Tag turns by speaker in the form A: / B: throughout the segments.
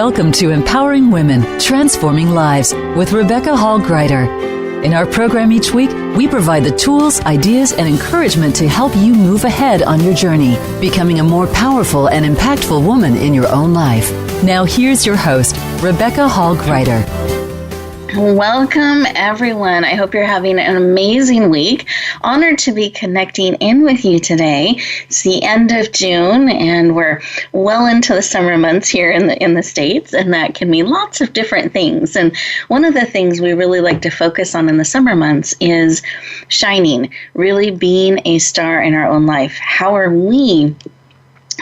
A: Welcome to Empowering Women, Transforming Lives with Rebecca Hall Gruyter. In our program each week, we provide the tools, ideas, and encouragement to help you move ahead on your journey, becoming a more powerful and impactful woman in your own life. Now here's your host, Rebecca Hall Gruyter.
B: Welcome, everyone. I hope you're having an amazing week. Honored to be connecting in with you today. It's the end of June, and we're well into the summer months here in the States, and that can mean lots of different things. And one of the things we really like to focus on in the summer months is shining, really being a star in our own life. How are we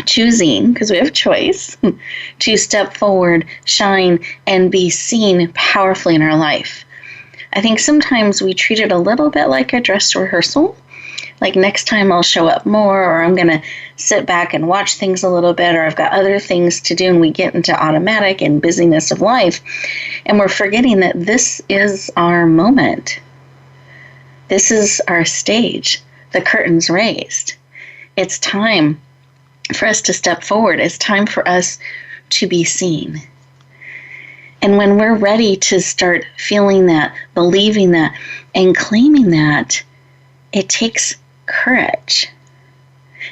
B: choosing, because we have choice, to step forward, shine, and be seen powerfully in our life? I think sometimes we treat it a little bit like a dress rehearsal. Like next time I'll show up more, or I'm going to sit back and watch things a little bit, or I've got other things to do, and we get into automatic and busyness of life. And we're forgetting that this is our moment. This is our stage. The curtain's raised. It's time for us to step forward. It's time for us to be seen. And when we're ready to start feeling that, believing that, and claiming that, it takes courage.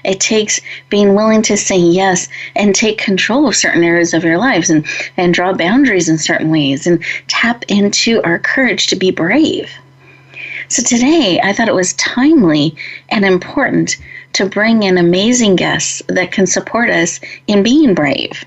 B: It takes being willing to say yes and take control of certain areas of your lives and draw boundaries in certain ways and tap into our courage to be brave. So today, I thought it was timely and important to bring in amazing guests that can support us in being brave,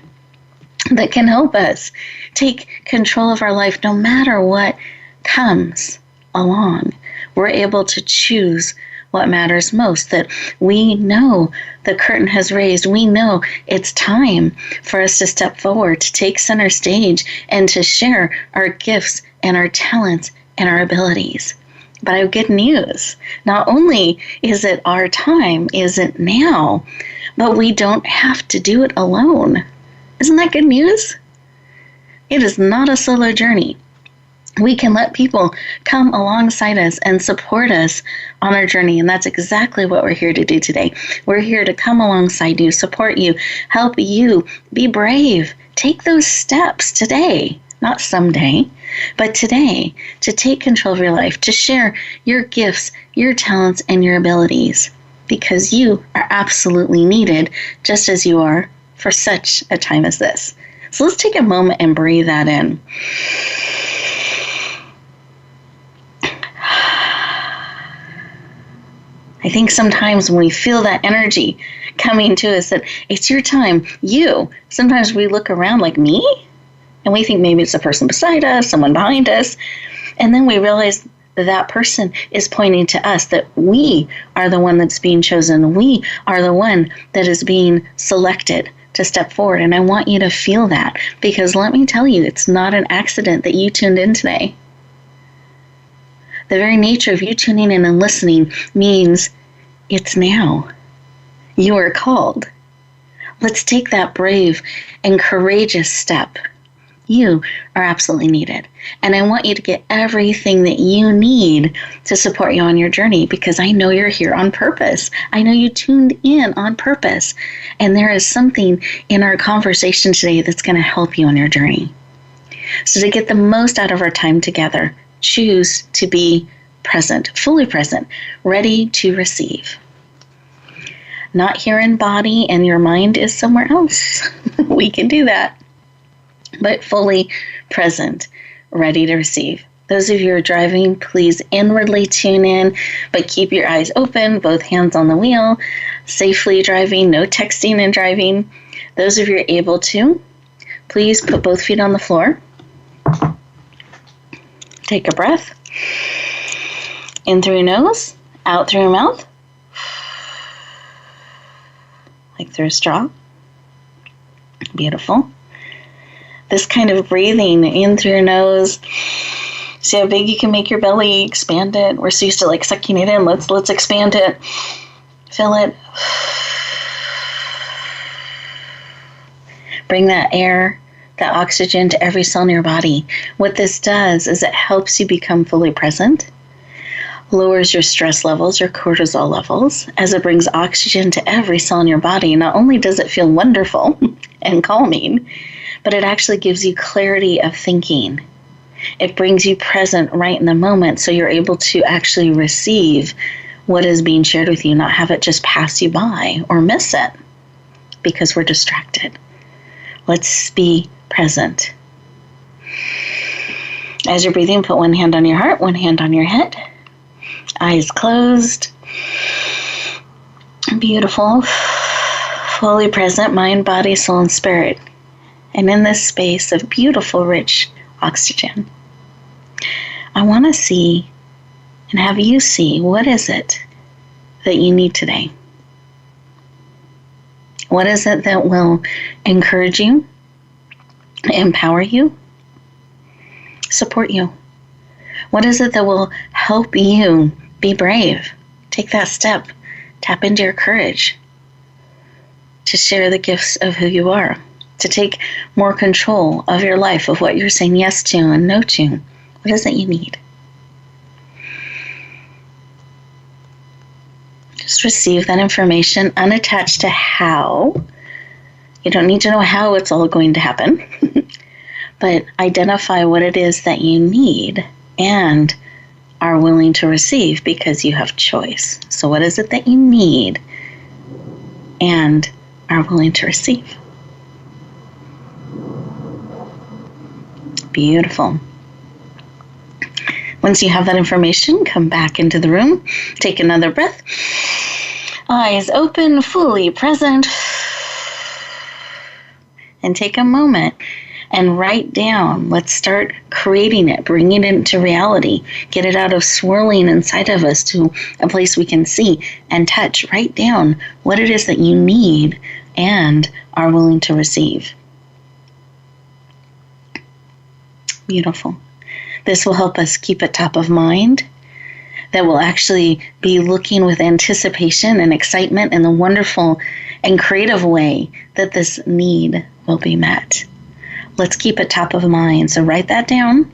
B: that can help us take control of our life no matter what comes along. We're able to choose what matters most, that we know the curtain has raised. We know it's time for us to step forward, to take center stage, and to share our gifts and our talents and our abilities. But I have good news. Not only is it our time, is it now, but we don't have to do it alone. Isn't that good news? It is not a solo journey. We can let people come alongside us and support us on our journey, and that's exactly what we're here to do today. We're here to come alongside you, support you, help you be brave. Take those steps today. Not someday, but today, to take control of your life, to share your gifts, your talents, and your abilities, because you are absolutely needed just as you are for such a time as this. So let's take a moment and breathe that in. I think sometimes when we feel that energy coming to us, that it's your time, sometimes we look around like, me? And we think maybe it's the person beside us, someone behind us. And then we realize that person is pointing to us, that we are the one that's being chosen. We are the one that is being selected to step forward. And I want you to feel that, because let me tell you, it's not an accident that you tuned in today. The very nature of you tuning in and listening means it's now. You are called. Let's take that brave and courageous step. You are absolutely needed. And I want you to get everything that you need to support you on your journey, because I know you're here on purpose. I know you tuned in on purpose. And there is something in our conversation today that's going to help you on your journey. So to get the most out of our time together, choose to be present, fully present, ready to receive. Not here in body and your mind is somewhere else. We can do that. But fully present, ready to receive. Those of you who are driving, please inwardly tune in, but keep your eyes open, both hands on the wheel, safely driving, no texting and driving. Those of you who are able to, please put both feet on the floor. Take a breath. In through your nose, out through your mouth. Like through a straw. Beautiful. This kind of breathing in through your nose. See how big you can make your belly, expand it. We're so used to like sucking it in. Let's expand it. Fill it. Bring that air, that oxygen to every cell in your body. What this does is it helps you become fully present, lowers your stress levels, your cortisol levels, as it brings oxygen to every cell in your body. Not only does it feel wonderful and calming, but it actually gives you clarity of thinking. It brings you present right in the moment, so you're able to actually receive what is being shared with you, not have it just pass you by or miss it because we're distracted. Let's be present. As you're breathing, put one hand on your heart, one hand on your head, eyes closed. Beautiful, fully present, mind, body, soul, and spirit. And in this space of beautiful, rich oxygen, I want to see and have you see, what is it that you need today? What is it that will encourage you, empower you, support you? What is it that will help you be brave? Take that step. Tap into your courage to share the gifts of who you are, to take more control of your life, of what you're saying yes to and no to. What is it you need? Just receive that information unattached to how. You don't need to know how it's all going to happen, but identify what it is that you need and are willing to receive because you have choice. So what is it that you need and are willing to receive? Beautiful. Once you have that information, come back into the room, take another breath, eyes open, fully present, and take a moment and write down. Let's start creating it, bringing it into reality, get it out of swirling inside of us to a place we can see and touch. Write down what it is that you need and are willing to receive. Beautiful. This will help us keep it top of mind, that will actually be looking with anticipation and excitement in the wonderful and creative way that this need will be met. Let's keep it top of mind. So write that down,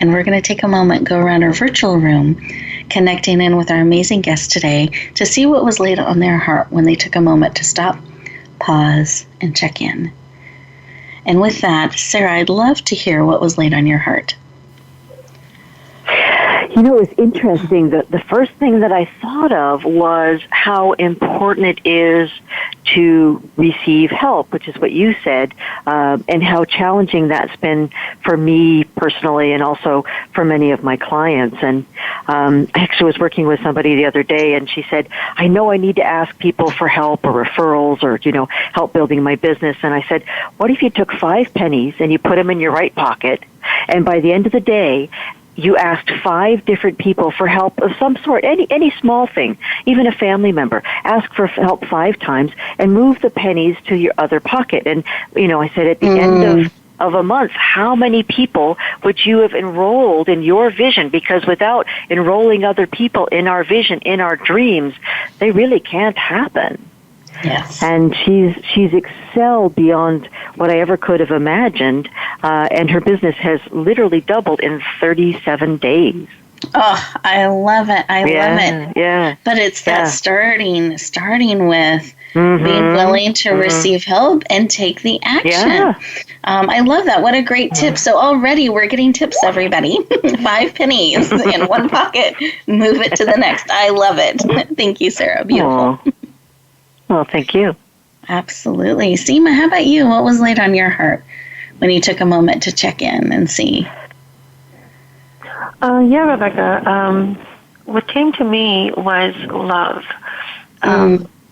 B: and we're going to take a moment, go around our virtual room, connecting in with our amazing guest today to see what was laid on their heart when they took a moment to stop, pause, and check in. And with that, Sarah, I'd love to hear what was laid on your heart.
C: You know, it was interesting. The first thing that I thought of was how important it is to receive help, which is what you said, and how challenging that's been for me personally and also for many of my clients. And I actually was working with somebody the other day, and she said, I know I need to ask people for help or referrals or, help building my business. And I said, what if you took 5 pennies and you put them in your right pocket, and by the end of the day, you asked 5 different people for help of some sort, any small thing, even a family member. Ask for help 5 times and move the pennies to your other pocket. And, I said at the end of a month, how many people would you have enrolled in your vision? Because without enrolling other people in our vision, in our dreams, they really can't happen.
B: Yes.
C: And she's excelled beyond what I ever could have imagined, and her business has literally doubled in 37 days.
B: Oh, I love it. I love it.
C: Yeah.
B: But it's that starting with being willing to receive help and take the action.
C: Yeah.
B: I love that. What a great tip. So already we're getting tips, everybody. 5 pennies in one pocket. Move it to the next. I love it. Thank you, Sarah. Beautiful.
C: Well, thank you.
B: Absolutely. Seema, how about you? What was laid on your heart when you took a moment to check in and see?
D: Yeah, Rebecca. What came to me was love.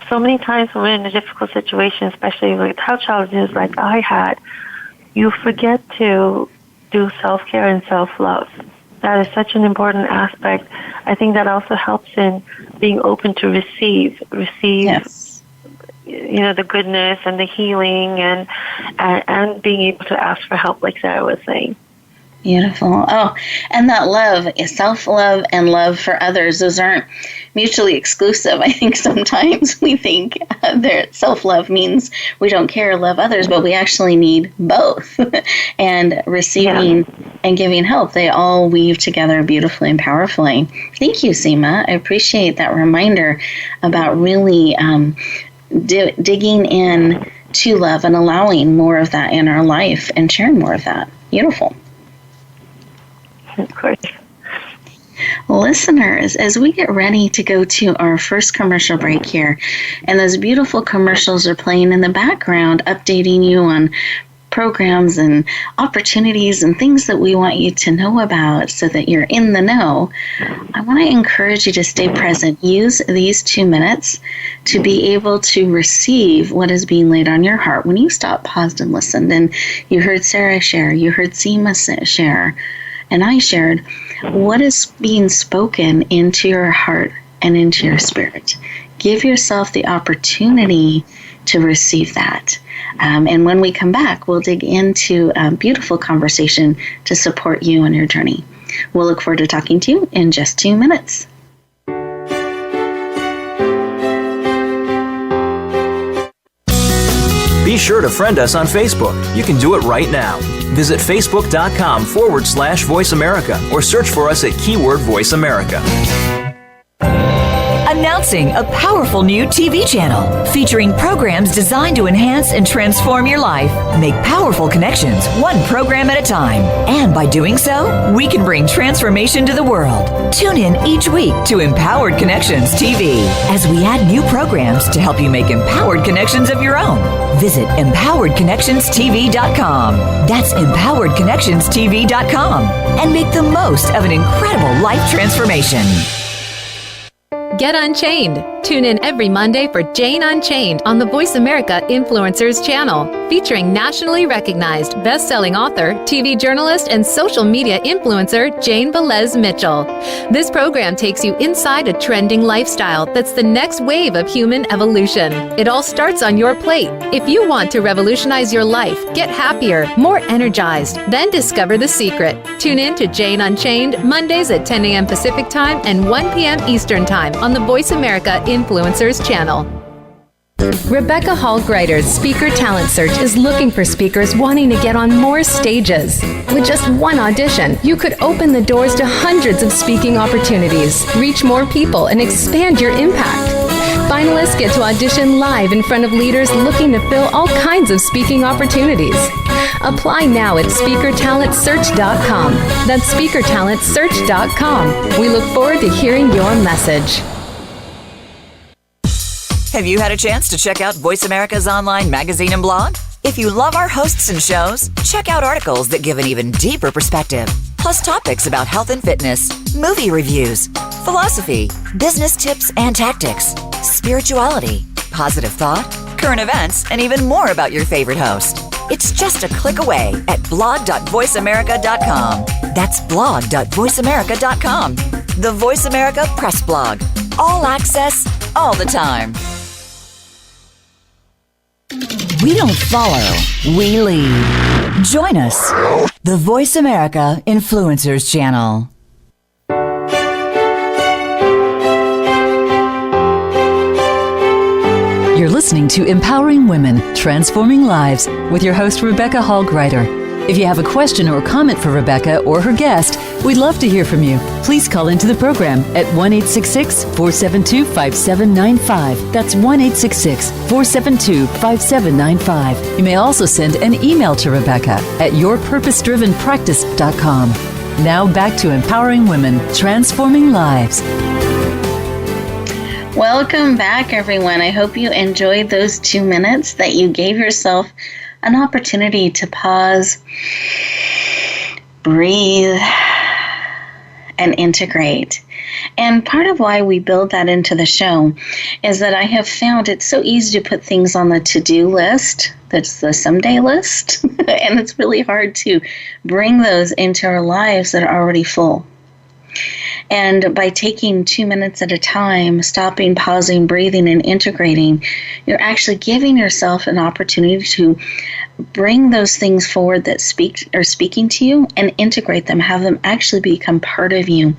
D: So many times when we're in a difficult situation, especially with health challenges like I had, you forget to do self-care and self-love. That is such an important aspect. I think that also helps in being open to receive. Yes. The goodness and the healing and being able to ask for help, like Sarah was saying.
B: Beautiful. Oh, and that love, self-love and love for others, those aren't mutually exclusive. I think sometimes we think that self-love means we don't care or love others, but we actually need both. And receiving and giving help, they all weave together beautifully and powerfully. Thank you, Seema. I appreciate that reminder about really digging in to love and allowing more of that in our life and sharing more of that. Beautiful.
D: Of course.
B: Listeners, as we get ready to go to our first commercial break here, and those beautiful commercials are playing in the background, updating you on programs and opportunities and things that we want you to know about so that you're in the know, I want to encourage you to stay present. Use these 2 minutes to be able to receive what is being laid on your heart. When you stop, paused, and listened, and you heard Sarah share, you heard Seema share, and I shared, what is being spoken into your heart and into your spirit? Give yourself the opportunity to receive that. And when we come back, we'll dig into a beautiful conversation to support you on your journey. We'll look forward to talking to you in just 2 minutes.
E: Be sure to friend us on Facebook. You can do it right now. Visit facebook.com/Voice America or search for us at keyword Voice America.
F: Announcing a powerful new TV channel featuring programs designed to enhance and transform your life. Make powerful connections, one program at a time. And by doing so, we can bring transformation to the world. Tune in each week to Empowered Connections TV as we add new programs to help you make empowered connections of your own. Visit empoweredconnectionstv.com. That's empoweredconnectionstv.com. And make the most of an incredible life transformation.
G: Get Unchained. Tune in every Monday for Jane Unchained on the Voice America Influencers channel, featuring nationally recognized best-selling author, TV journalist, and social media influencer Jane Velez Mitchell. This program takes you inside a trending lifestyle that's the next wave of human evolution. It all starts on your plate. If you want to revolutionize your life, get happier, more energized, then discover the secret. Tune in to Jane Unchained Mondays at 10 a.m. Pacific Time and 1 p.m. Eastern Time on the Voice America Influencers channel.
H: Rebecca Hall Gruyter's Speaker Talent Search is looking for speakers wanting to get on more stages. With just one audition, you could open the doors to hundreds of speaking opportunities, reach more people, and expand your impact. Finalists get to audition live in front of leaders looking to fill all kinds of speaking opportunities. Apply now at speakertalentsearch.com. That's speakertalentsearch.com. We look forward to hearing your message.
F: Have you had a chance to check out Voice America's online magazine and blog? If you love our hosts and shows, check out articles that give an even deeper perspective, plus topics about health and fitness, movie reviews, philosophy, business tips and tactics, spirituality, positive thought, current events, and even more about your favorite host. It's just a click away at blog.voiceamerica.com. That's blog.voiceamerica.com. The Voice America Press Blog. All access, all the time. We don't follow, we lead. Join us, the Voice America Influencers Channel.
A: You're listening to Empowering Women, Transforming Lives with your host, Rebecca Hall Gruyter. If you have a question or comment for Rebecca or her guest, we'd love to hear from you. Please call into the program at 1-866-472-5795. That's 1-866-472-5795. You may also send an email to Rebecca at yourpurposedrivenpractice.com. Now back to Empowering Women, Transforming Lives.
B: Welcome back, everyone. I hope you enjoyed those 2 minutes, that you gave yourself an opportunity to pause, breathe, and integrate. And part of why we build that into the show is that I have found it's so easy to put things on the to-do list, that's the someday list, and it's really hard to bring those into our lives that are already full. And by taking 2 minutes at a time, stopping, pausing, breathing, and integrating, you're actually giving yourself an opportunity to bring those things forward that are speaking to you and integrate them, have them actually become part of you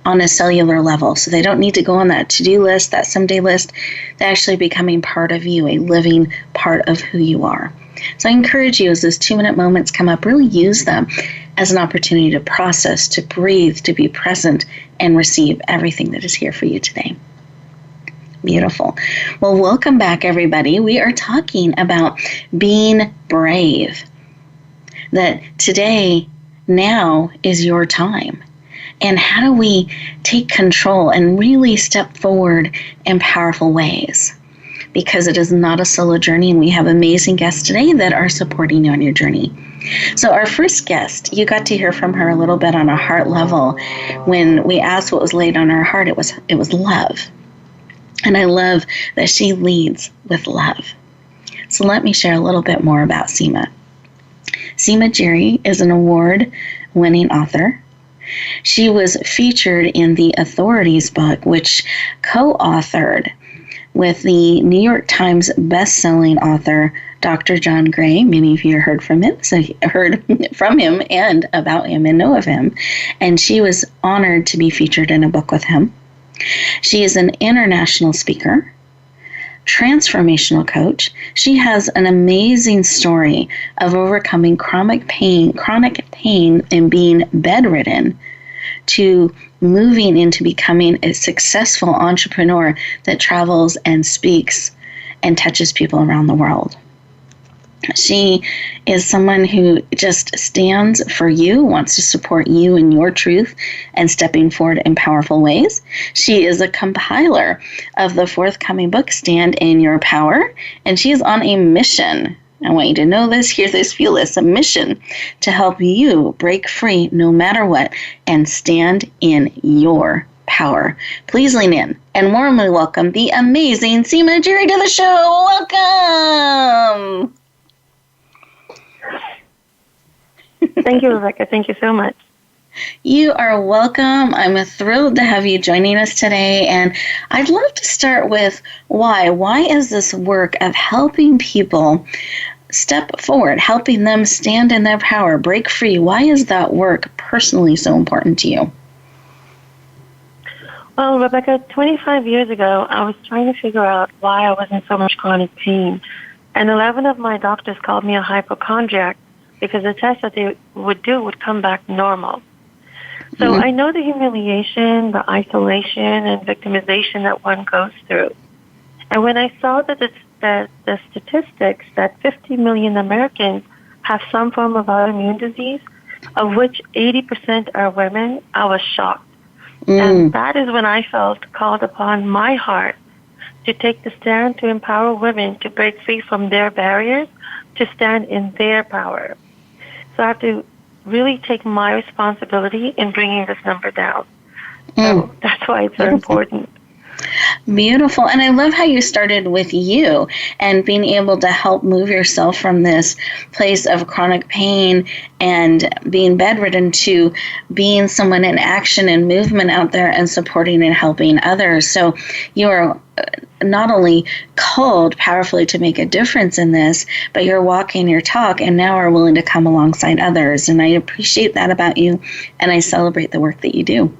B: on a cellular level. So they don't need to go on that to-do list, that someday list. They're actually becoming part of you, a living part of who you are. So I encourage you, as those 2-minute moments come up, really use them as an opportunity to process, to breathe, to be present, and receive everything that is here for you today. Beautiful. Well, welcome back, everybody. We are talking about being brave. That today, now is your time. And how do we take control and really step forward in powerful ways? Because it is not a solo journey, and we have amazing guests today that are supporting you on your journey. So our first guest, you got to hear from her a little bit on a heart level. When we asked what was laid on her heart, it was love. And I love that she leads with love. So let me share a little bit more about Seema. Seema Giri is an award-winning author. She was featured in the Authorities book, which co-authored with the New York Times best-selling author, Dr. John Gray. Many of you heard from him, so heard from him and about him and know of him. And she was honored to be featured in a book with him. She is an international speaker, transformational coach. She has an amazing story of overcoming chronic pain and being bedridden to moving into becoming a successful entrepreneur that travels and speaks and touches people around the world. She is someone who just stands for you, wants to support you in your truth and stepping forward in powerful ways. She is a compiler of the forthcoming book, Stand in Your Power, and she is on a mission. I want you to know this, hear this, feel this, a mission to help you break free no matter what and stand in your power. Please lean in and warmly welcome the amazing Seema Giri to the show. Welcome!
D: Thank you, Rebecca. Thank you so much.
B: You are welcome. I'm thrilled to have you joining us today. And I'd love to start with why. Why is this work of helping people step forward, helping them stand in their power, break free? Why is that work personally so important to you?
D: Well, Rebecca, 25 years ago, I was trying to figure out why I was in so much chronic pain. And 11 of my doctors called me a hypochondriac because the test that they would do would come back normal. So I know the humiliation, the isolation, and victimization that one goes through. And when I saw that the statistics that 50 million Americans have some form of autoimmune disease, of which 80% are women, I was shocked. And that is when I felt called upon my heart to take the stand to empower women to break free from their barriers, to stand in their power. So I have to really take my responsibility in bringing this number down. So that's why it's so important.
B: Beautiful. And I love how you started with you and being able to help move yourself from this place of chronic pain and being bedridden to being someone in action and movement out there and supporting and helping others. So you are not only called powerfully to make a difference in this, but you're walking your talk and now are willing to come alongside others. And I appreciate that about you, and I celebrate the work that you do.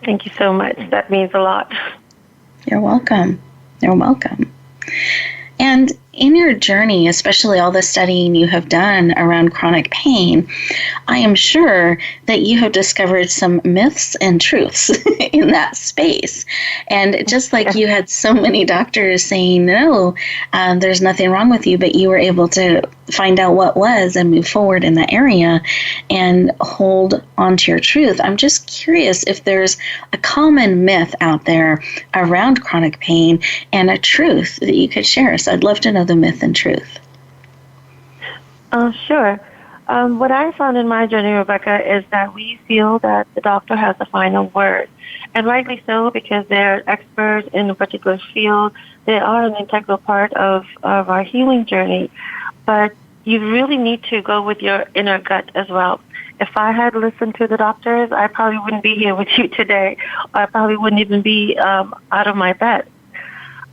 D: Thank you so much. That means a lot.
B: You're welcome. You're welcome. And in your journey, especially all the studying you have done around chronic pain, I am sure that you have discovered some myths and truths in that space. And just like you had so many doctors saying, no, there's nothing wrong with you, but you were able to find out what was and move forward in that area and hold on to your truth. I'm just curious if there's a common myth out there around chronic pain and a truth that you could share. So I'd love to know the myth and truth.
D: Sure. What I found in my journey, Rebecca, is that we feel that the doctor has the final word. And rightly so, because they're experts in a particular field. They are an integral part of our healing journey. But you really need to go with your inner gut as well. If I had listened to the doctors, I probably wouldn't be here with you today. I probably wouldn't even be out of my bed.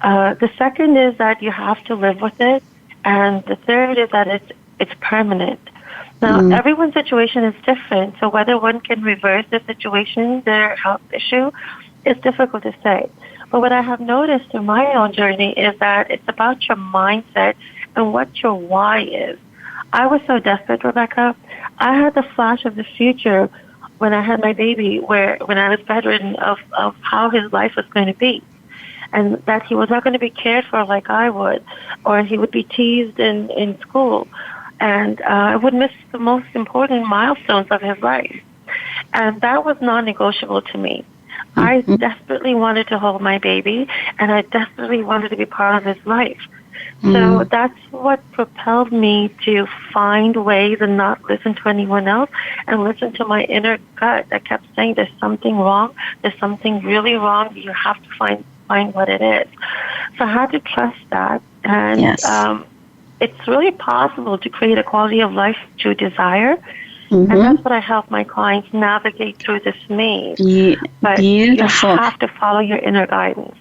D: The second is that you have to live with it. And the third is that it's permanent. Now, everyone's situation is different, so whether one can reverse the situation, their health issue, is difficult to say. But what I have noticed in my own journey is that it's about your mindset and what your why is. I was so desperate, Rebecca. I had the flash of the future when I had my baby, when I was bedridden of how his life was going to be. and that he was not going to be cared for like I would, or he would be teased in school, and I would miss the most important milestones of his life. And that was non-negotiable to me. I desperately wanted to hold my baby, and I desperately wanted to be part of his life. So that's what propelled me to find ways and not listen to anyone else and listen to my inner gut that kept saying there's something wrong, there's something really wrong, you have to find what it is. So I had to trust that. And it's really possible to create a quality of life through desire. And that's what I help my clients navigate through this maze. But
B: Beautiful.
D: You have to follow your inner guidance.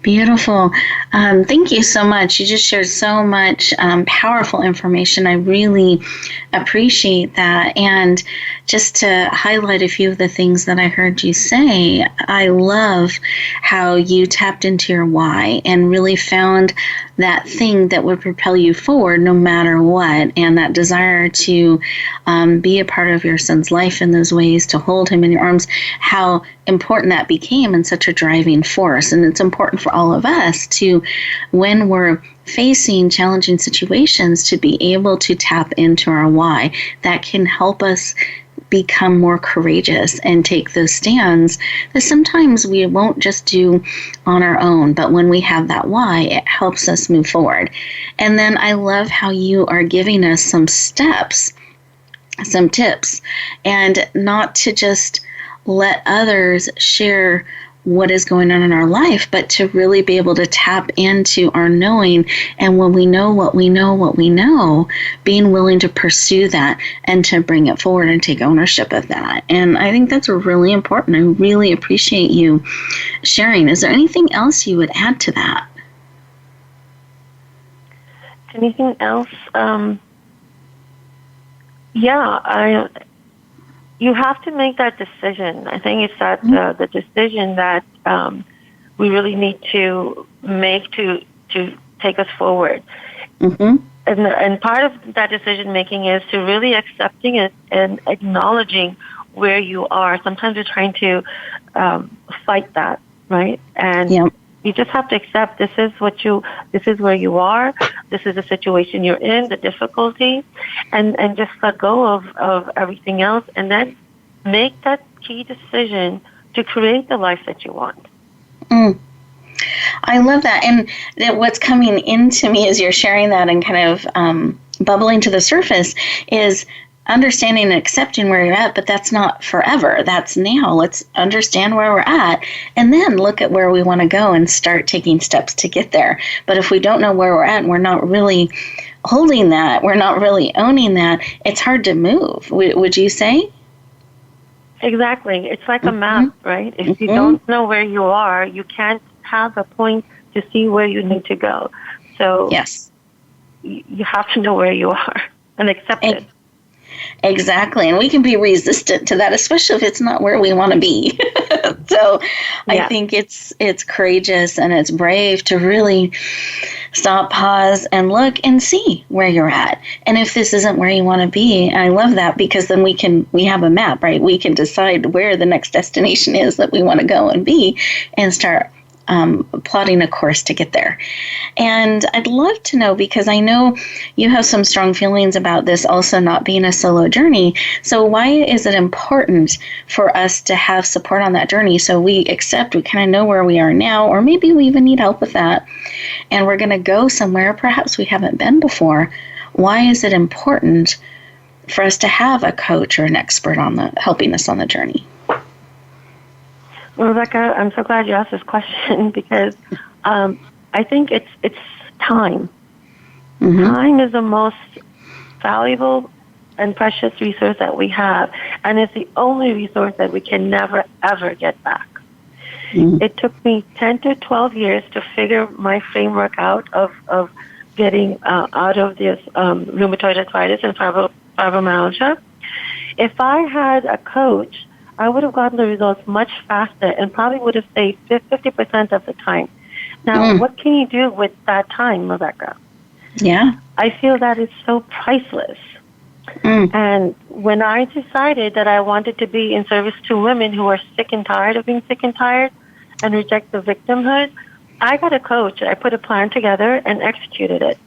B: Beautiful. Thank you so much. You just shared so much powerful information. I really appreciate that. And just to highlight a few of the things that I heard you say, I love how you tapped into your why and really found that thing that would propel you forward no matter what, and that desire to be a part of your son's life in those ways, to hold him in your arms, how important that became and such a driving force. And it's important for all of us to, when we're facing challenging situations, to be able to tap into our why. That can help us become more courageous and take those stands that sometimes we won't just do on our own, but when we have that why, it helps us move forward. And then I love how you are giving us some steps, some tips, and not to just let others share what is going on in our life, but to really be able to tap into our knowing. And when we know what we know, being willing to pursue that and to bring it forward and take ownership of that. And I think that's really important. I really appreciate you sharing. Is there anything else you would add to that?
D: Anything else? You have to make that decision. I think it's that the decision that we really need to make to take us forward. And part of that decision making is to really accepting it and acknowledging where you are. Sometimes we're trying to fight that, right? And you just have to accept this is where you are, this is the situation you're in, the difficulty, and just let go of everything else, and then make that key decision to create the life that you want.
B: I love that. And what's coming into me as you're sharing that and kind of bubbling to the surface is understanding and accepting where you're at, but that's not forever. That's now. Let's understand where we're at and then look at where we want to go and start taking steps to get there. But if we don't know where we're at and we're not really holding that, we're not really owning that, it's hard to move. Would you say?
D: Exactly. It's like a map, right? If you don't know where you are, you can't have a point to see where you need to go. So you have to know where you are and accept it.
B: Exactly. And we can be resistant to that, especially if it's not where we want to be. So I think it's courageous and it's brave to really stop, pause, and look and see where you're at. And if this isn't where you want to be, and I love that because then we have a map, right? We can decide where the next destination is that we want to go and be and start plotting a course to get there. And I'd love to know, because I know you have some strong feelings about this also not being a solo journey. So why is it important for us to have support on that journey so we kind of know where we are now, or maybe we even need help with that, and we're going to go somewhere perhaps we haven't been before? Why is it important for us to have a coach or an expert helping us on the journey?
D: Well, Rebecca, I'm so glad you asked this question because I think it's time. Time is the most valuable and precious resource that we have, and it's the only resource that we can never, ever get back. It took me 10 to 12 years to figure my framework out of getting out of this rheumatoid arthritis and fibromyalgia. If I had a coach, I would have gotten the results much faster and probably would have saved 50% of the time. Now, what can you do with that time, Rebecca?
B: Yeah.
D: I feel that it's so priceless. And when I decided that I wanted to be in service to women who are sick and tired of being sick and tired and reject the victimhood, I got a coach. I put a plan together and executed it.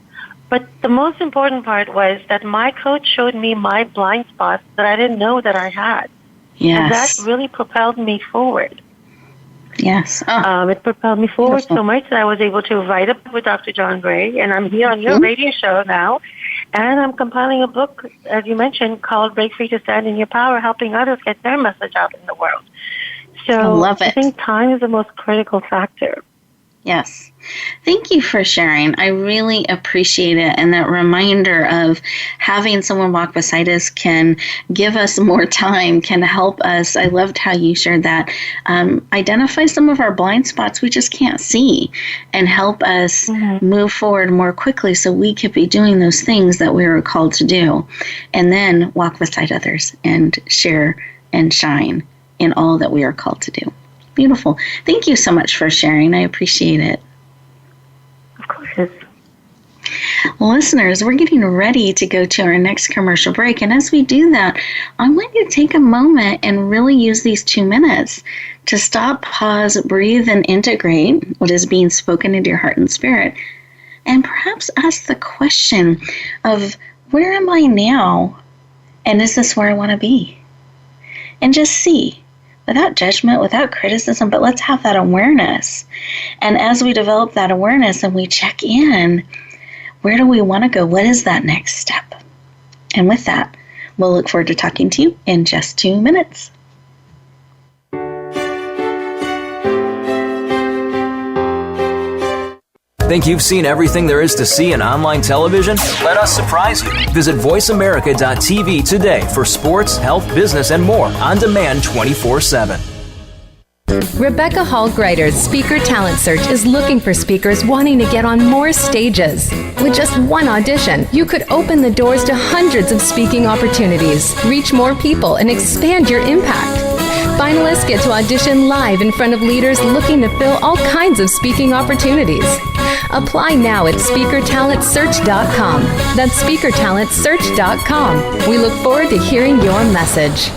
D: But the most important part was that my coach showed me my blind spots that I didn't know that I had.
B: Yes.
D: And that really propelled me forward.
B: Yes.
D: It propelled me forward
B: Beautiful.
D: so much that I was able to write up with Dr. John Gray, and I'm here on your radio show now, and I'm compiling a book, as you mentioned, called Break Free to Stand in Your Power, helping others get their message out in the world. So
B: I love it.
D: I think time is the most critical factor.
B: Yes. Thank you for sharing. I really appreciate it. And that reminder of having someone walk beside us can give us more time, can help us. I loved how you shared that. Identify some of our blind spots we just can't see and help us move forward more quickly so we could be doing those things that we were called to do. And then walk beside others and share and shine in all that we are called to do. Beautiful. Thank you so much for sharing. I appreciate it.
D: Of course.
B: Listeners, we're getting ready to go to our next commercial break. And as we do that, I want you to take a moment and really use these 2 minutes to stop, pause, breathe, and integrate what is being spoken into your heart and spirit. And perhaps ask the question of, where am I now? And is this where I want to be? And just see. Without judgment, without criticism, but let's have that awareness. And as we develop that awareness and we check in, where do we want to go? What is that next step? And with that, we'll look forward to talking to you in just 2 minutes.
E: Think you've seen everything there is to see in online television? Let us surprise you. Visit voiceamerica.tv today for sports, health, business, and more on demand 24/7.
H: Rebecca Hall Gruyter's Speaker Talent Search is looking for speakers wanting to get on more stages. With just one audition, you could open the doors to hundreds of speaking opportunities, reach more people, and expand your impact. Finalists get to audition live in front of leaders looking to fill all kinds of speaking opportunities. Apply now at speakertalentsearch.com. That's speakertalentsearch.com. We look forward to hearing your message.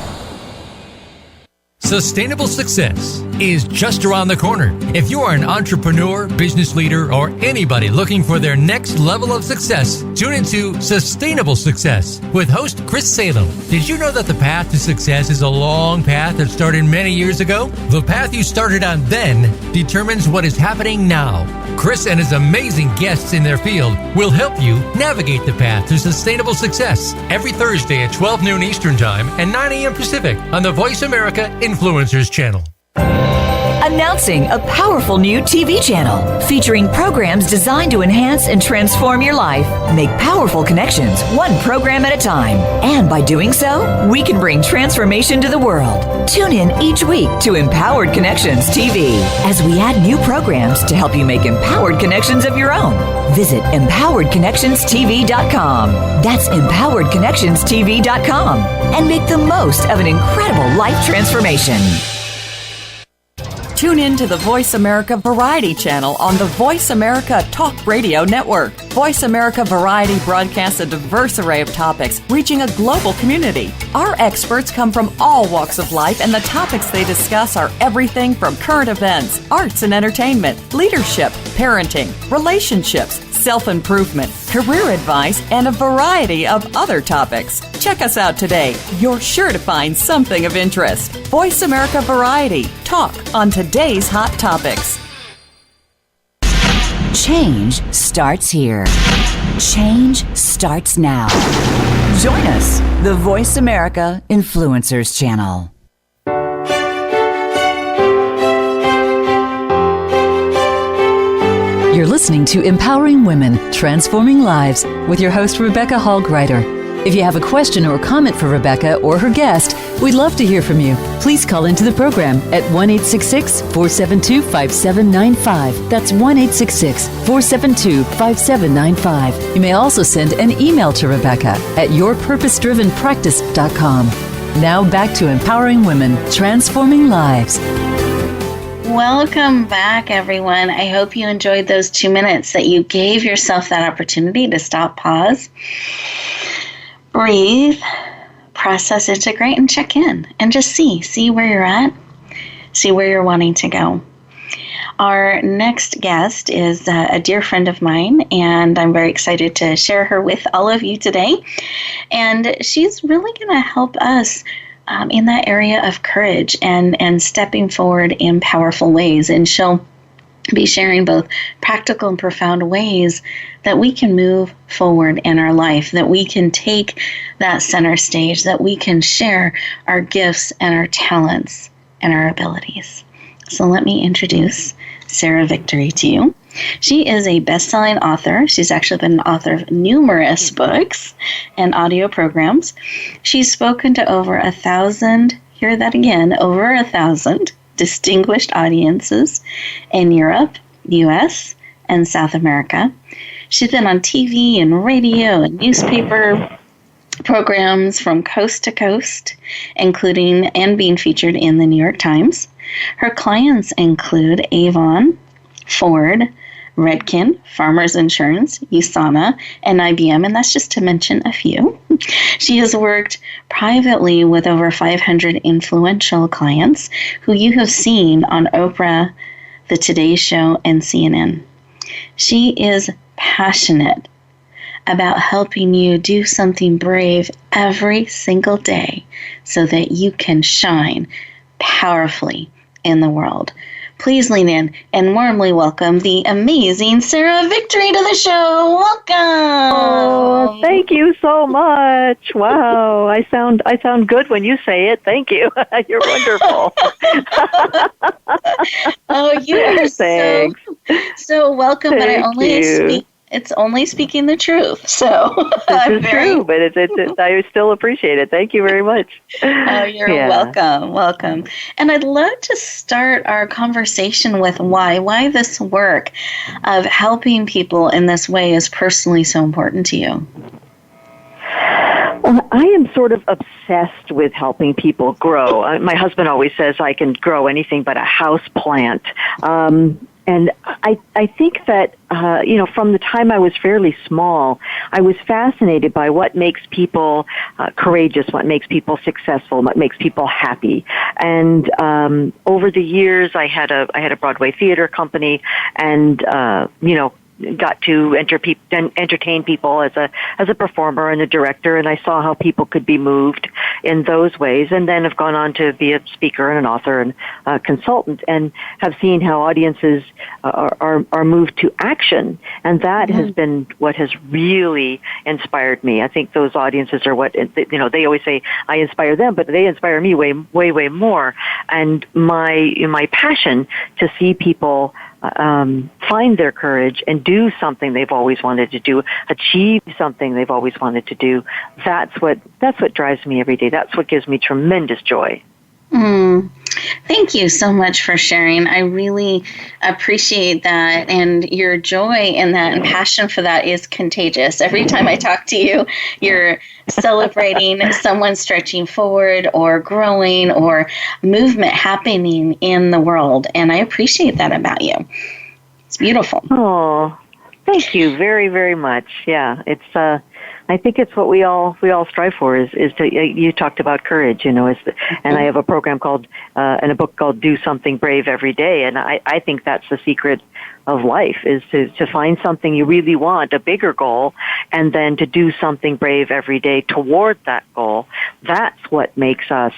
I: Sustainable success is just around the corner. If you are an entrepreneur, business leader, or anybody looking for their next level of success, tune into Sustainable Success with host Chris Salem. Did you know that the path to success is a long path that started many years ago? The path you started on then determines what is happening now. Chris and his amazing guests in their field will help you navigate the path to sustainable success every Thursday at 12 noon Eastern Time and 9 a.m. Pacific on the Voice America Influencers Channel.
F: Announcing a powerful new TV channel featuring programs designed to enhance and transform your life. Make powerful connections, one program at a time. And by doing so, we can bring transformation to the world. Tune in each week to Empowered Connections TV as we add new programs to help you make empowered connections of your own. Visit empoweredconnectionstv.com. That's empoweredconnectionstv.com. And make the most of an incredible life transformation.
J: Tune in to the Voice America Variety channel on the Voice America Talk Radio Network. Voice America Variety broadcasts a diverse array of topics, reaching a global community. Our experts come from all walks of life, and the topics they discuss are everything from current events, arts and entertainment, leadership, parenting, relationships, self-improvement, career advice, and a variety of other topics. Check us out today. You're sure to find something of interest. Voice America Variety. Talk on today's hot topics.
F: Change starts here. Change starts now. Join us, the Voice America Influencers Channel.
A: You're listening to Empowering Women, Transforming Lives with your host, Rebecca Hall Gruyter. If you have a question or comment for Rebecca or her guest, we'd love to hear from you. Please call into the program at 1-866-472-5795. That's 1-866-472-5795. You may also send an email to Rebecca at yourpurposedrivenpractice.com. Now back to Empowering Women, Transforming Lives.
B: Welcome back, everyone. I hope you enjoyed those 2 minutes, that you gave yourself that opportunity to stop, pause, breathe, process, integrate, and check in, and just see where you're at, see where you're wanting to go. Our next guest is a dear friend of mine, and I'm very excited to share her with all of you today. And she's really going to help us in that area of courage and stepping forward in powerful ways. And she'll be sharing both practical and profound ways that we can move forward in our life, that we can take that center stage, that we can share our gifts and our talents and our abilities. So let me introduce Seema Giri to you. She is a best-selling author. She's actually been an author of numerous books and audio programs. She's spoken to over 1,000, hear that again, over 1,000 distinguished audiences in Europe, U.S., and South America. She's been on TV and radio and newspaper programs from coast to coast, including and being featured in the New York Times. Her clients include Avon, Ford, Redken, Farmers Insurance, USANA, and IBM, and that's just to mention a few. She has worked privately with over 500 influential clients who you have seen on Oprah, The Today Show, and CNN. She is passionate about helping you do something brave every single day so that you can shine powerfully in the world. Please lean in and warmly welcome the amazing Seema Giri to the show. Welcome.
C: Oh, thank you so much. Wow, I sound good when you say it. Thank you. You're wonderful.
B: Oh, you are so welcome. But I only speak. It's only speaking the truth. So
C: this is true, but I still appreciate it. Thank you very much.
B: Oh, you're welcome. And I'd love to start our conversation with why this work of helping people in this way is personally so important to you.
C: Well, I am sort of obsessed with helping people grow. My husband always says I can grow anything but a house plant. And I think that, from the time I was fairly small, I was fascinated by what makes people courageous, what makes people successful, what makes people happy. And over the years, I had a Broadway theater company, and got to entertain people as a performer and a director, and I saw how people could be moved in those ways, and then have gone on to be a speaker and an author and a consultant, and have seen how audiences are moved to action, and that has been what has really inspired me. I think those audiences are what they always say I inspire them, but they inspire me way more. And my passion to see people find their courage and do something they've always wanted to do, achieve something they've always wanted to do. That's what drives me every day. That's what gives me tremendous joy.
B: Thank you so much for sharing. I really appreciate that, and your joy in that and passion for that is contagious. Every time I talk to you, you're celebrating someone stretching forward or growing or movement happening in the world, and I appreciate that about you. It's beautiful.
C: Oh, thank you very, very much. Yeah, it's I think it's what we all strive for is to, you talked about courage, and I have a program called, and a book called Do Something Brave Every Day. And I think that's the secret of life, is to find something you really want, a bigger goal, and then to do something brave every day toward that goal. That's what makes us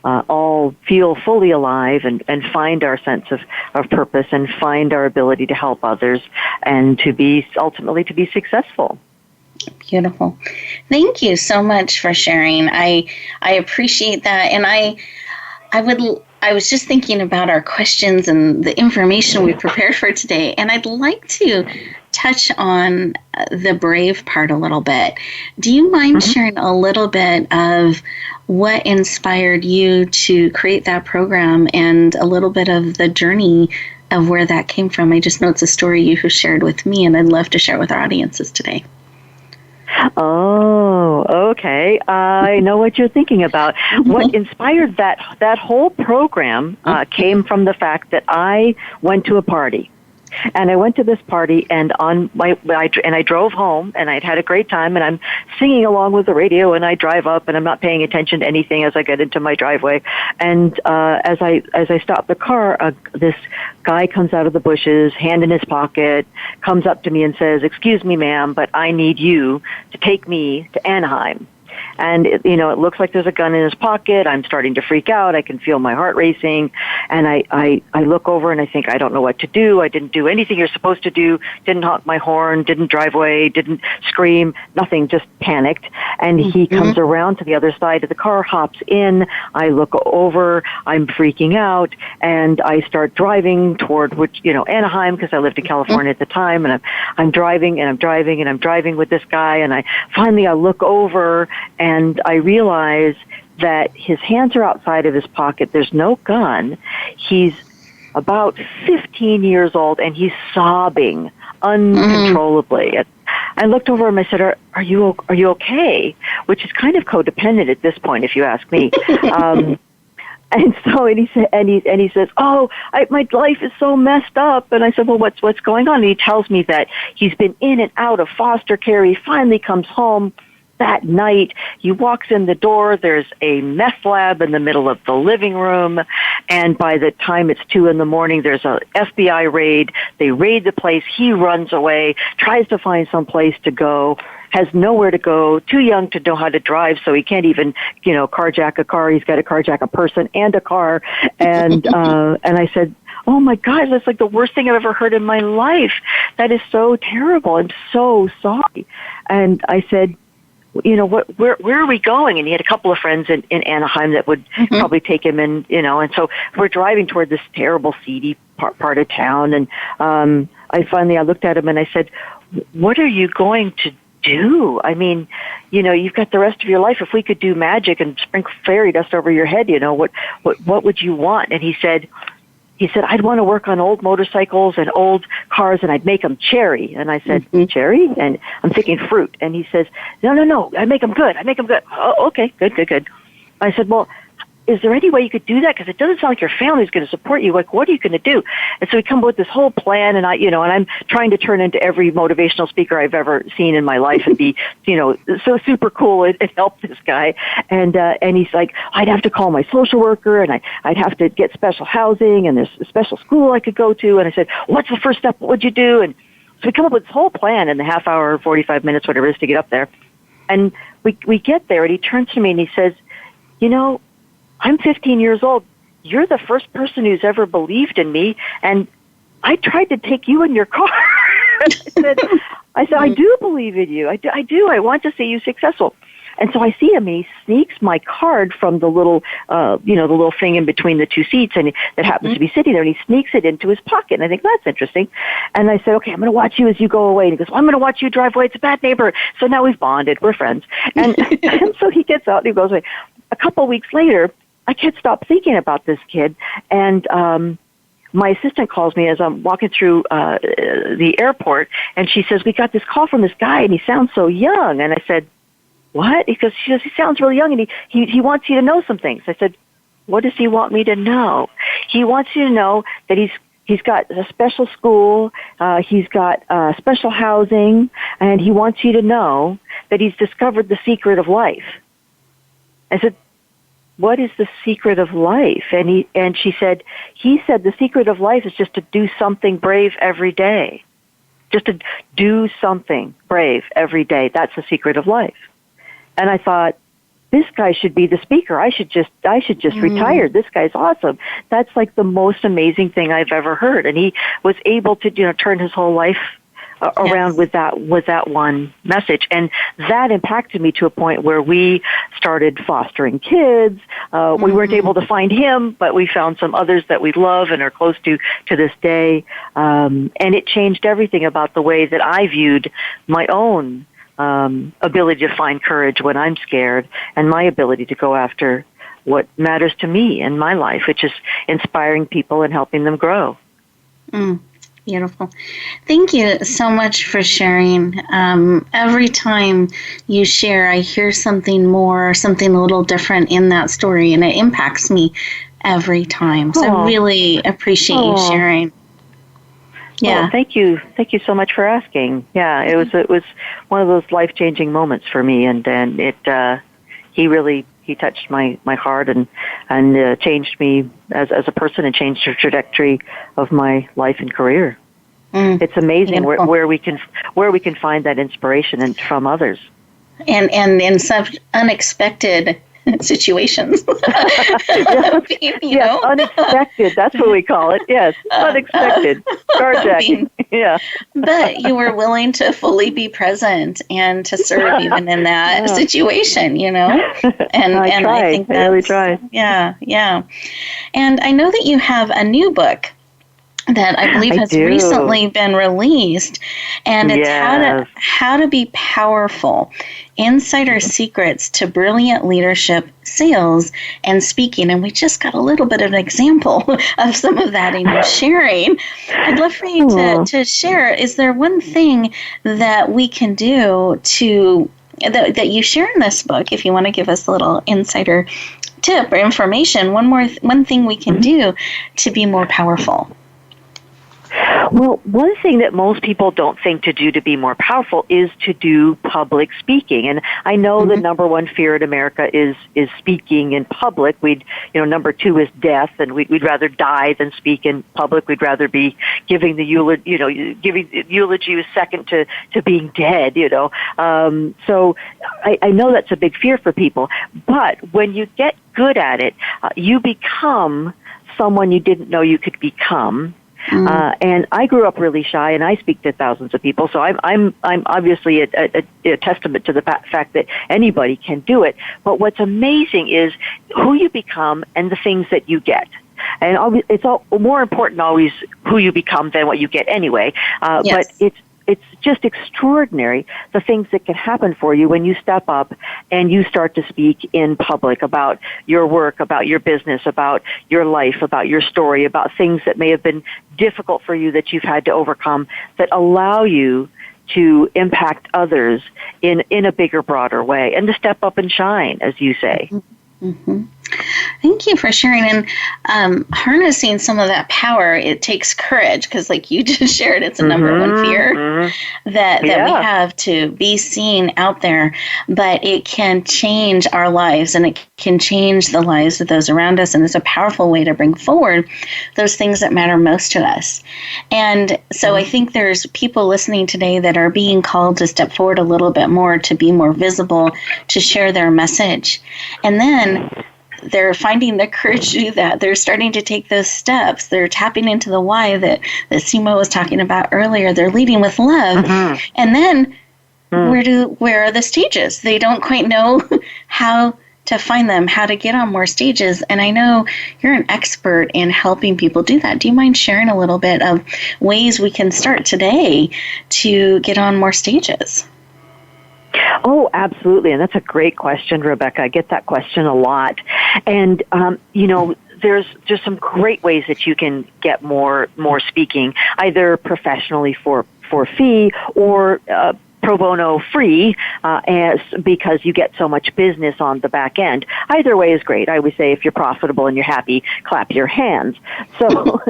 C: all feel fully alive and find our sense of purpose and find our ability to help others and ultimately to be successful.
B: Beautiful. Thank you so much for sharing. I appreciate that. And I was just thinking about our questions and the information we prepared for today, and I'd like to touch on the brave part a little bit. Do you mind sharing a little bit of what inspired you to create that program and a little bit of the journey of where that came from? I just know it's a story you have shared with me, and I'd love to share with our audiences today.
C: Oh, okay. I know what you're thinking about. What inspired that whole program came from the fact that I went to a party. And I went to this party, and I drove home, and I'd had a great time, and I'm singing along with the radio, and I drive up, and I'm not paying attention to anything as I get into my driveway. And as I stop the car, this guy comes out of the bushes, hand in his pocket, comes up to me and says, "Excuse me, ma'am, but I need you to take me to Anaheim." And, it looks like there's a gun in his pocket. I'm starting to freak out. I can feel my heart racing. And I look over and I think, I don't know what to do. I didn't do anything you're supposed to do. Didn't honk my horn. Didn't drive away. Didn't scream. Nothing. Just panicked. And he comes around to the other side of the car, hops in. I look over. I'm freaking out. And I start driving toward, Anaheim, because I lived in California at the time. And I'm driving and I'm driving and I'm driving with this guy. And I look over and I realize that his hands are outside of his pocket. There's no gun. He's about 15 years old, and he's sobbing uncontrollably. I looked over him. I said, "Are you okay?" Which is kind of codependent at this point, if you ask me. And he says, "Oh, my life is so messed up." And I said, "Well, what's going on?" And he tells me that he's been in and out of foster care. He finally comes home that night. He walks in the door. There's a meth lab in the middle of the living room. And by the time it's 2 a.m, there's a FBI raid. They raid the place. He runs away, tries to find some place to go, has nowhere to go, too young to know how to drive, so he can't even, carjack a car. He's got to carjack a person and a car. And I said, "Oh my God, that's like the worst thing I've ever heard in my life. That is so terrible. I'm so sorry." And I said, where are we going? And he had a couple of friends in Anaheim that would probably take him in, and so we're driving toward this terrible, seedy part of town. And I looked at him and I said, "What are you going to do? I mean, you've got the rest of your life. If we could do magic and sprinkle fairy dust over your head, what would you want?" And he said, "I'd want to work on old motorcycles and old cars, and I'd make them cherry." And I said, "Cherry?" And I'm thinking fruit. And he says, No, I make them good. Oh, okay, good. I said, "Well, is there any way you could do that? Because it doesn't sound like your family's going to support you. Like, what are you going to do?" And so we come up with this whole plan, and I'm trying to turn into every motivational speaker I've ever seen in my life and be, so super cool and help this guy. And he's like, "I'd have to call my social worker, and I'd have to get special housing, and there's a special school I could go to." And I said, "What's the first step? What would you do?" And so we come up with this whole plan in the half hour, 45 minutes, whatever it is to get up there. And we get there, and he turns to me and he says, "I'm 15 years old. You're the first person who's ever believed in me, and I tried to take you in your car." I said, "I do believe in you. I do. I want to see you successful." And so I see him, and he sneaks my card from the little, the little thing in between the two seats, and that happens to be sitting there, and he sneaks it into his pocket. And I think, that's interesting. And I said, "Okay, I'm going to watch you as you go away." And he goes, "Well, I'm going to watch you drive away. It's a bad neighbor." So now we've bonded. We're friends. And so he gets out and he goes away. A couple of weeks later, I can't stop thinking about this kid, and my assistant calls me as I'm walking through the airport, and she says, "We got this call from this guy, and he sounds so young." And I said, "What?" She goes, "He sounds really young, and he wants you to know some things." I said, "What does he want me to know?" "He wants you to know that he's got a special school, he's got special housing, and he wants you to know that he's discovered the secret of life." I said, "What is the secret of life?" And she said, "He said the secret of life is just to do something brave every day. Just to do something brave every day. That's the secret of life." And I thought, this guy should be the speaker. I should just retire. This guy's awesome. That's like the most amazing thing I've ever heard. And he was able to, turn his whole life around with that one message. And that impacted me to a point where we started fostering kids. We weren't able to find him, but we found some others that we love and are close to this day. And it changed everything about the way that I viewed my own ability to find courage when I'm scared, and my ability to go after what matters to me in my life, which is inspiring people and helping them grow.
B: Beautiful. Thank you so much for sharing. Every time you share, I hear something more, something a little different in that story, and it impacts me every time. So I really appreciate you sharing. Yeah.
C: Oh, thank you so much for asking. Yeah, it was one of those life-changing moments for me, and then he touched my heart and changed me as a person and changed the trajectory of my life and career. It's amazing where we can find that inspiration and from others,
B: and in such unexpected situations.
C: Yes, unexpected. That's what we call it. Yes, unexpected. Carjacking. Yeah.
B: But you were willing to fully be present and to serve even in that situation, And
C: I tried.
B: I think
C: I really tried.
B: Yeah. And I know that you have a new book that I believe has recently been released, and it's how to be powerful, insider secrets to brilliant leadership, sales, and speaking. And we just got a little bit of an example of some of that in your sharing. I'd love for you to share. Is there one thing that we can do that you share in this book, if you want to give us a little insider tip or information, one thing we can do to be more powerful?
C: Well, one thing that most people don't think to do to be more powerful is to do public speaking. And I know the number one fear in America is speaking in public. Number two is death, and we'd rather die than speak in public. We'd rather be giving the eulogy is second to being dead, So I know that's a big fear for people. But when you get good at it, you become someone you didn't know you could become. And I grew up really shy, and I speak to thousands of people. So I'm obviously a testament to the fact that anybody can do it. But what's amazing is who you become and the things that you get. And it's more important always who you become than what you get anyway. But it's just extraordinary the things that can happen for you when you step up and you start to speak in public about your work, about your business, about your life, about your story, about things that may have been difficult for you that you've had to overcome that allow you to impact others in a bigger, broader way and to step up and shine, as you say.
B: Mm-hmm. Thank you for sharing. And harnessing some of that power, it takes courage, because like you just shared, it's a number one fear that we have to be seen out there. But it can change our lives, and it can change the lives of those around us. And it's a powerful way to bring forward those things that matter most to us. And so I think there's people listening today that are being called to step forward a little bit more, to be more visible, to share their message. And then they're finding the courage to do that. They're starting to take those steps. They're tapping into the why that Seema was talking about earlier. They're leading with love. And then where are the stages? They don't quite know how to find them, how to get on more stages. And I know you're an expert in helping people do that. Do you mind sharing a little bit of ways we can start today to get on more stages?
C: Oh, absolutely. And that's a great question, Rebecca. I get that question a lot. And, there's just some great ways that you can get more speaking, either professionally for fee or pro bono free, because you get so much business on the back end. Either way is great. I always say if you're profitable and you're happy, clap your hands. So,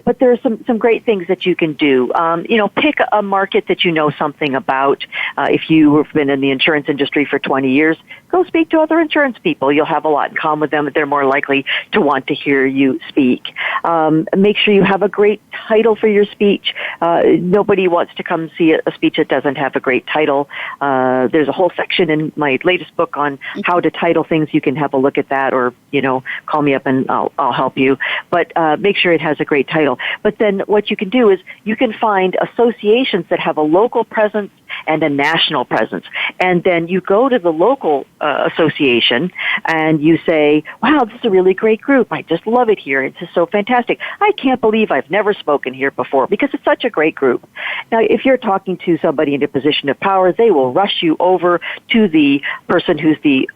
C: but there's some great things that you can do. Pick a market that you know something about. If you have been in the insurance industry for 20 years, go speak to other insurance people. You'll have a lot in common with them. They're more likely to want to hear you speak. Make sure you have a great title for your speech. Nobody wants to come see a speech that doesn't have a great title. There's a whole section in my latest book on how to title things. You can have a look at that, or call me up and I'll help you. But make sure it has a great title. But then what you can do is you can find associations that have a local presence and a national presence. And then you go to the local association and you say, wow, this is a really great group. I just love it here. It's just so fantastic. I can't believe I've never spoken here before, because it's such a great group. Now, if you're talking to somebody in a position of power, they will rush you over to the person who's the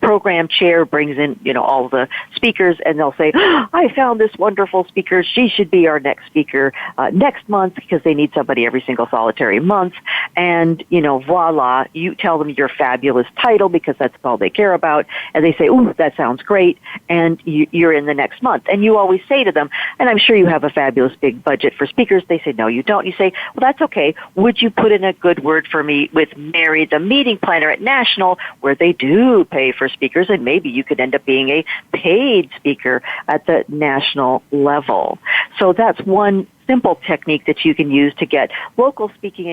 C: program chair, brings in, all the speakers, and they'll say, I found this wonderful speaker. She should be our next speaker next month, because they need somebody every single solitary month. And and, voila, you tell them your fabulous title because that's all they care about, and they say, ooh, that sounds great, and you're in the next month. And you always say to them, and I'm sure you have a fabulous big budget for speakers. They say, no, you don't. You say, well, that's okay. Would you put in a good word for me with Mary, the meeting planner at National, where they do pay for speakers, and maybe you could end up being a paid speaker at the national level. So that's one simple technique that you can use to get local speaking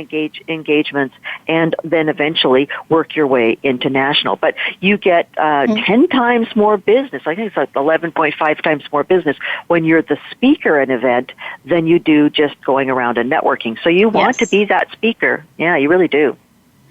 C: engagements and then eventually work your way into national. But you get 10 times more business. I think it's like 11.5 times more business when you're the speaker at an event than you do just going around and networking. So you want to be that speaker. Yeah, you really do.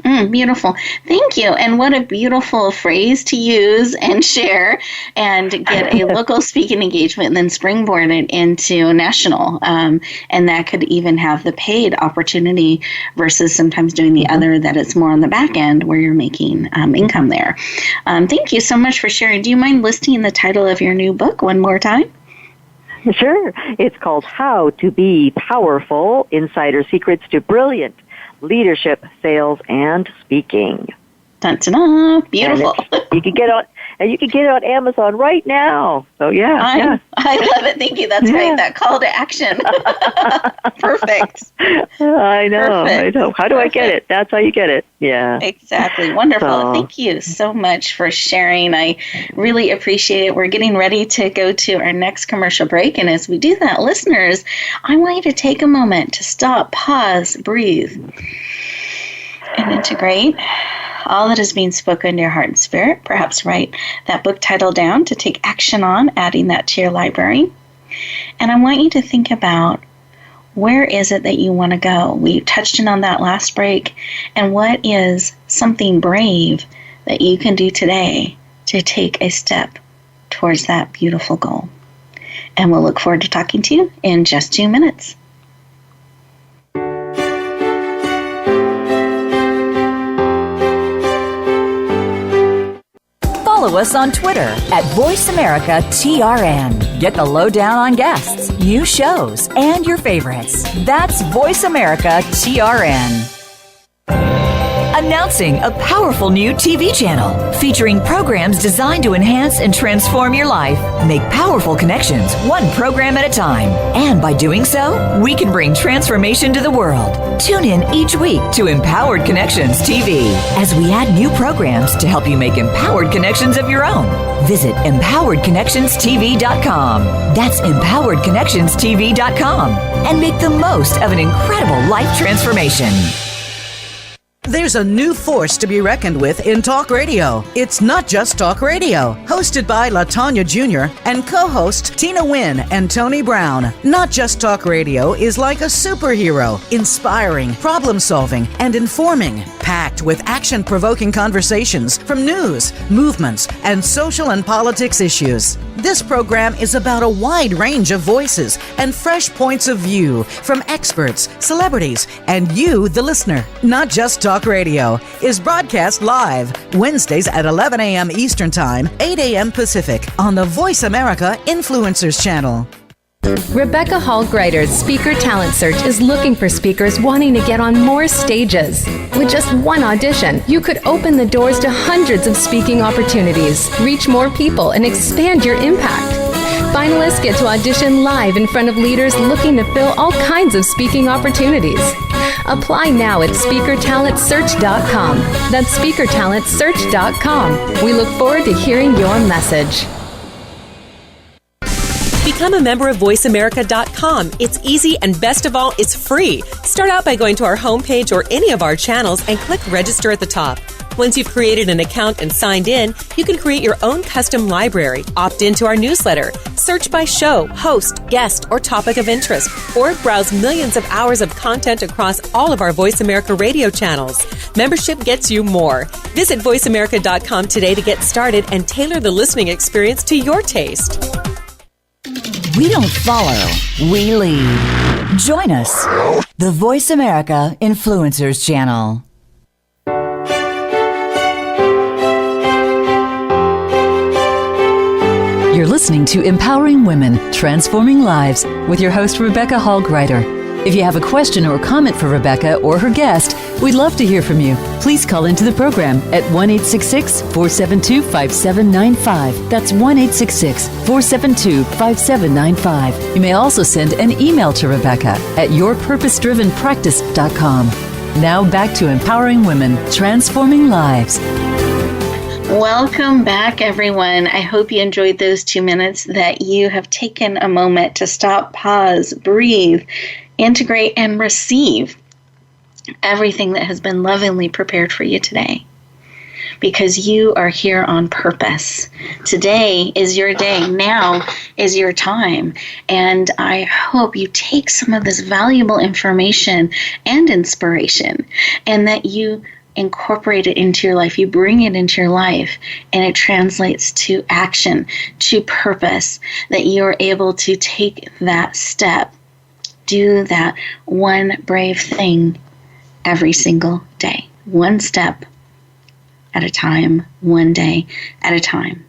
B: Beautiful. Thank you. And what a beautiful phrase to use and share and get a local speaking engagement and then springboard it into national. And that could even have the paid opportunity versus sometimes doing the other that it's more on the back end where you're making income there. Thank you so much for sharing. Do you mind listing the title of your new book one more time?
C: Sure. It's called How to Be Powerful, Insider Secrets to Brilliant Leadership, Sales, and Speaking.
B: Dun-dun-dun. Beautiful.
C: You can get it on Amazon right now. So
B: I love it. Thank you. That's right. That call to action. Perfect.
C: I know. How do I get it? That's how you get it. Yeah.
B: Exactly. Wonderful. Thank you so much for sharing. I really appreciate it. We're getting ready to go to our next commercial break. And as we do that, listeners, I want you to take a moment to stop, pause, breathe, and integrate all that is being spoken to your heart and spirit. Perhaps write that book title down to take action on, adding that to your library. And I want you to think about, where is it that you want to go? We touched on that last break. And what is something brave that you can do today to take a step towards that beautiful goal? And we'll look forward to talking to you in just 2 minutes.
F: Follow us on Twitter at VoiceAmericaTRN. Get the lowdown on guests, new shows, and your favorites. That's VoiceAmericaTRN. Announcing a powerful new TV channel featuring programs designed to enhance and transform your life. Make powerful connections, one program at a time. And by doing so, we can bring transformation to the world. Tune in each week to Empowered Connections TV as we add new programs to help you make empowered connections of your own. Visit empoweredconnectionstv.com. That's empoweredconnectionstv.com. And make the most of an incredible life transformation.
K: There's a new force to be reckoned with in talk radio. It's not just talk radio. Hosted by LaTanya Jr. and co-hosts Tina Wynn and Tony Brown. Not Just Talk Radio is like a superhero, inspiring, problem-solving, and informing. Packed with action-provoking conversations from news, movements, and social and politics issues. This program is about a wide range of voices and fresh points of view from experts, celebrities, and you, the listener. Not Just Talk Radio is broadcast live Wednesdays at 11 a.m. Eastern Time, 8 a.m. Pacific on the Voice America Influencers Channel.
H: Rebecca Hall Gruyter's Speaker Talent Search is looking for speakers wanting to get on more stages. With just one audition, you could open the doors to hundreds of speaking opportunities, reach more people, and expand your impact. Finalists get to audition live in front of leaders looking to fill all kinds of speaking opportunities. Apply now at speakertalentsearch.com. That's speakertalentsearch.com. We look forward to hearing your message.
L: Become a member of VoiceAmerica.com. It's easy, and best of all, it's free. Start out by going to our homepage or any of our channels and click register at the top. Once you've created an account and signed in, you can create your own custom library, opt into our newsletter, search by show, host, guest, or topic of interest, or browse millions of hours of content across all of our Voice America radio channels. Membership gets you more. Visit VoiceAmerica.com today to get started and tailor the listening experience to your taste.
F: We don't follow, we lead. Join us, the Voice America Influencers Channel.
A: You're listening to Empowering Women, Transforming Lives with your host, Rebecca Hall Gruyter. If you have a question or comment for Rebecca or her guest, we'd love to hear from you. Please call into the program at 1-866-472-5795. That's 1-866-472-5795. You may also send an email to Rebecca at yourpurposedrivenpractice.com. Now back to empowering women, transforming lives.
B: Welcome back, everyone. I hope you enjoyed those 2 minutes, that you have taken a moment to stop, pause, breathe, integrate, and receive everything that has been lovingly prepared for you today. Because you are here on purpose. Today is your day. Now is your time. And I hope you take some of this valuable information and inspiration, and that you incorporate it into your life. You bring it into your life, and it translates to action, to purpose, that you are able to take that step, do that one brave thing every single day. One step at a time, one day at a time.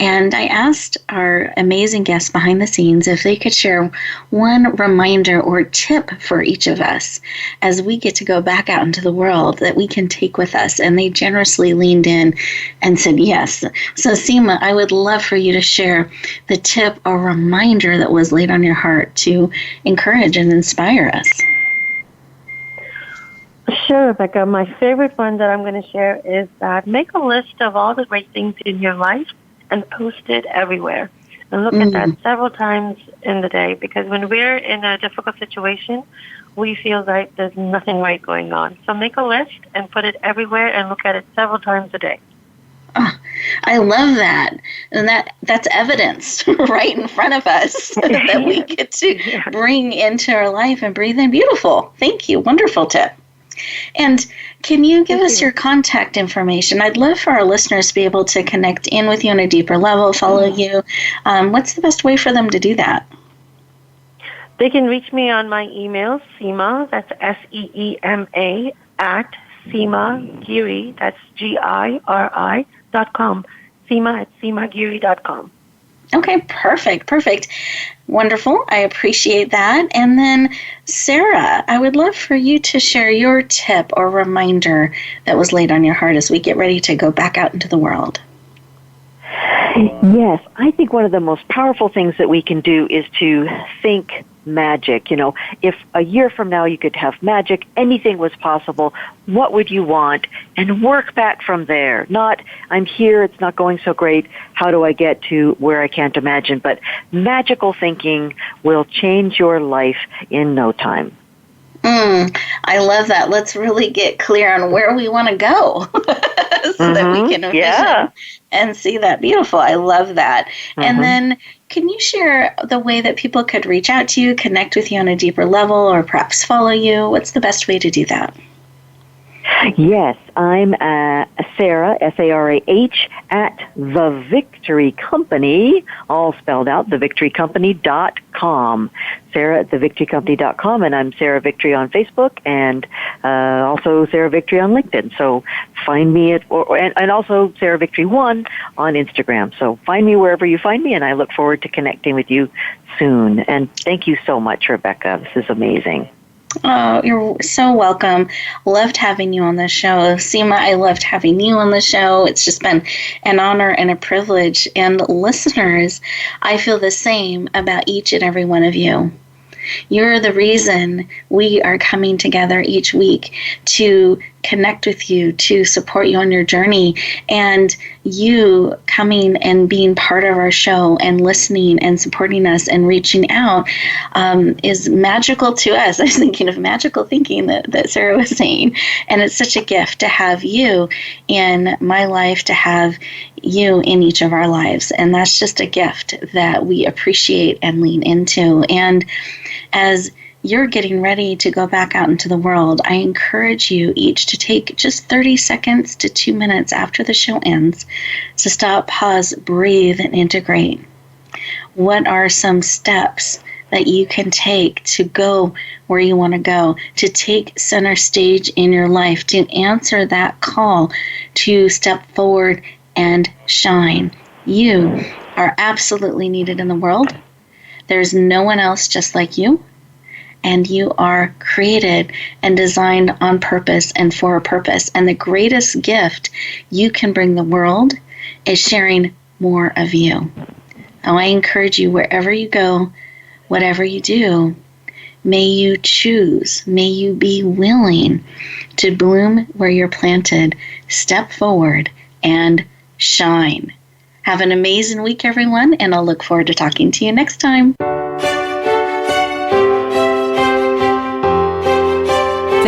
B: And I asked our amazing guests behind the scenes if they could share one reminder or tip for each of us as we get to go back out into the world that we can take with us. And they generously leaned in and said yes. So Seema, I would love for you to share the tip or reminder that was laid on your heart to encourage and inspire us.
D: Sure, Rebecca. My favorite one that I'm going to share is that make a list of all the great things in your life and post it everywhere. And look at that several times in the day, because when we're in a difficult situation, we feel like there's nothing right going on. So make a list and put it everywhere and look at it several times a day.
B: Oh, I love that. And that's evidence right in front of us that we get to bring into our life and breathe in. Beautiful. Thank you. Wonderful tip. And can you give us your contact information? I'd love for our listeners to be able to connect in with you on a deeper level, follow you. What's the best way for them to do that?
D: They can reach me on my email, Seema, that's SEEMA, at seemagiri, that's GIRI.com. Seema at seemagiri.com.
B: Okay, perfect. Wonderful. I appreciate that. And then, Sarah, I would love for you to share your tip or reminder that was laid on your heart as we get ready to go back out into the world.
C: Yes, I think one of the most powerful things that we can do is to think magic. You know, if a year from now you could have magic, anything was possible, what would you want? And work back from there. Not, I'm here, it's not going so great, how do I get to where I can't imagine? But magical thinking will change your life in no time.
B: I love that. Let's really get clear on where we want to go so that we can envision and see that. Beautiful. I love that. And then can you share the way that people could reach out to you, connect with you on a deeper level, or perhaps follow you? What's the best way to do that?
C: Yes, I'm Sarah, S-A-R-A-H, at The Victory Company, all spelled out, thevictorycompany.com. Sarah at thevictorycompany.com, and I'm Sarah Victory on Facebook, and also Sarah Victory on LinkedIn. So find me and also Sarah Victory 1 on Instagram. So find me wherever you find me, and I look forward to connecting with you soon. And thank you so much, Rebecca. This is amazing.
B: Oh, you're so welcome. Loved having you on the show. Seema, I loved having you on the show. It's just been an honor and a privilege. And listeners, I feel the same about each and every one of you. You're the reason we are coming together each week to connect with you, to support you on your journey. And you coming and being part of our show and listening and supporting us and reaching out is magical to us. I was thinking of magical thinking that Sarah was saying. And it's such a gift to have you in my life, to have you in each of our lives. And that's just a gift that we appreciate and lean into. And as you're getting ready to go back out into the world, I encourage you each to take just 30 seconds to 2 minutes after the show ends to stop, pause, breathe, and integrate. What are some steps that you can take to go where you want to go, to take center stage in your life, to answer that call to step forward and shine? You are absolutely needed in the world. There's no one else just like you. and you are created and designed on purpose and for a purpose. And the greatest gift you can bring the world is sharing more of you. Now, I encourage you, wherever you go, whatever you do, may you choose, may you be willing to bloom where you're planted, step forward, and shine. Have an amazing week, everyone, and I'll look forward to talking to you next time.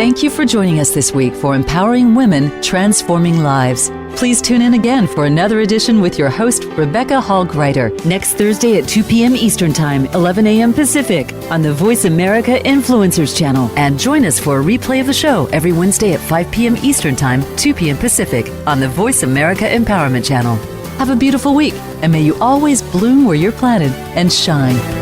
A: Thank you for joining us this week for Empowering Women, Transforming Lives. Please tune in again for another edition with your host, Rebecca Hall Gruyter, next Thursday at 2 p.m. Eastern Time, 11 a.m. Pacific, on the Voice America Influencers Channel. And join us for a replay of the show every Wednesday at 5 p.m. Eastern Time, 2 p.m. Pacific, on the Voice America Empowerment Channel. Have a beautiful week, and may you always bloom where you're planted and shine.